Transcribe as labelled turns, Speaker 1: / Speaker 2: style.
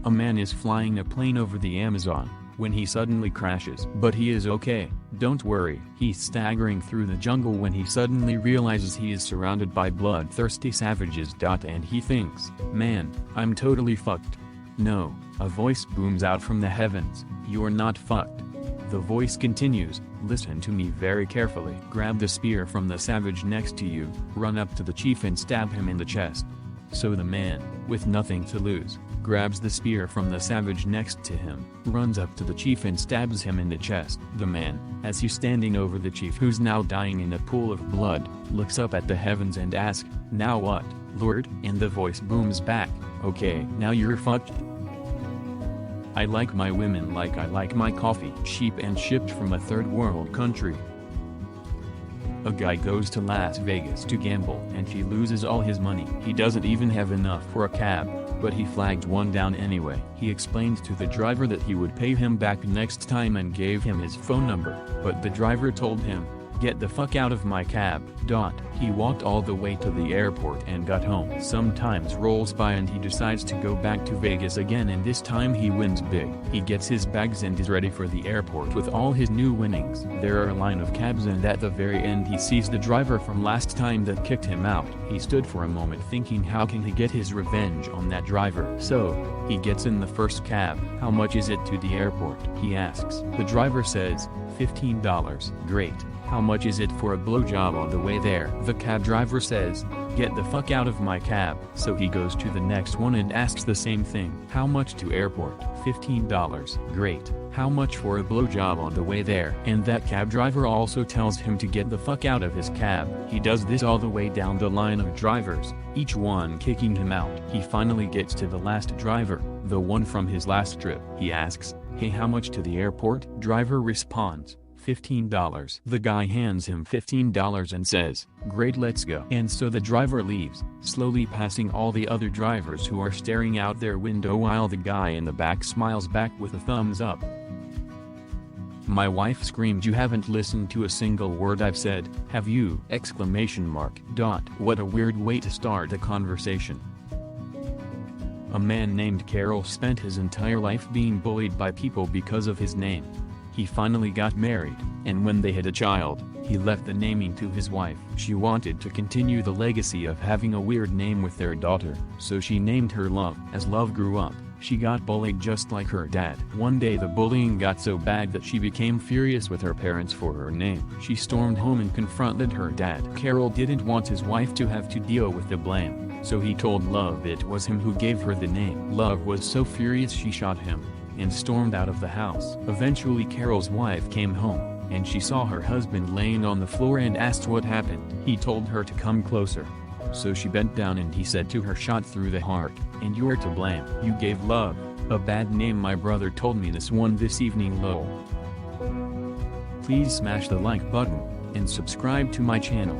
Speaker 1: A man is flying a plane over the Amazon when he suddenly crashes. But he is okay, don't worry. He's staggering through the jungle when he suddenly realizes he is surrounded by bloodthirsty savages. And he thinks, man, I'm totally fucked. No, a voice booms out from the heavens, you're not fucked. The voice continues, listen to me very carefully. Grab the spear from the savage next to you, run up to the chief and stab him in the chest. So the man, with nothing to lose, grabs the spear from the savage next to him, runs up to the chief and stabs him in the chest. The man, as he's standing over the chief who's now dying in a pool of blood, looks up at the heavens and asks, now what, Lord? And the voice booms back, okay, now you're fucked. I like my women like I like my coffee. Cheap and shipped from a third world country. A guy goes to Las Vegas to gamble and he loses all his money. He doesn't even have enough for a cab, but he flagged one down anyway. He explained to the driver that he would pay him back next time and gave him his phone number, but the driver told him, get the fuck out of my cab. He walked all the way to the airport and got home. Some times rolls by and he decides to go back to Vegas again, and this time he wins big. He gets his bags and is ready for the airport with all his new winnings. There are a line of cabs and at the very end he sees the driver from last time that kicked him out. He stood for a moment thinking how can he get his revenge on that driver. So, he gets in the first cab. How much is it to the airport? He asks. The driver says, $15. Great. How much is it for a blowjob on the way there? The cab driver says, get the fuck out of my cab. So he goes to the next one and asks the same thing. How much to airport? $15. Great. How much for a blowjob on the way there? And that cab driver also tells him to get the fuck out of his cab. He does this all the way down the line of drivers, each one kicking him out. He finally gets to the last driver, the one from his last trip. He asks, hey, how much to the airport? Driver responds, $15. The guy hands him $15 and says, great, let's go. And so the driver leaves, slowly passing all the other drivers who are staring out their window while the guy in the back smiles back with a thumbs up. My wife screamed, you haven't listened to a single word I've said, have you? Exclamation mark. What a weird way to start a conversation. A man named Carol spent his entire life being bullied by people because of his name. He finally got married, and when they had a child, he left the naming to his wife. She wanted to continue the legacy of having a weird name with their daughter, so she named her Love. As Love grew up, she got bullied just like her dad. One day the bullying got so bad that she became furious with her parents for her name. She stormed home and confronted her dad. Carol didn't want his wife to have to deal with the blame, so he told Love it was him who gave her the name. Love was so furious she shot him and stormed out of the house. Eventually Carol's wife came home, and she saw her husband laying on the floor and asked what happened. He told her to come closer. So she bent down and he said to her, shot through the heart, and you're to blame. You gave Love a bad name. My brother told me this evening, lol. Please smash the like button and subscribe to my channel.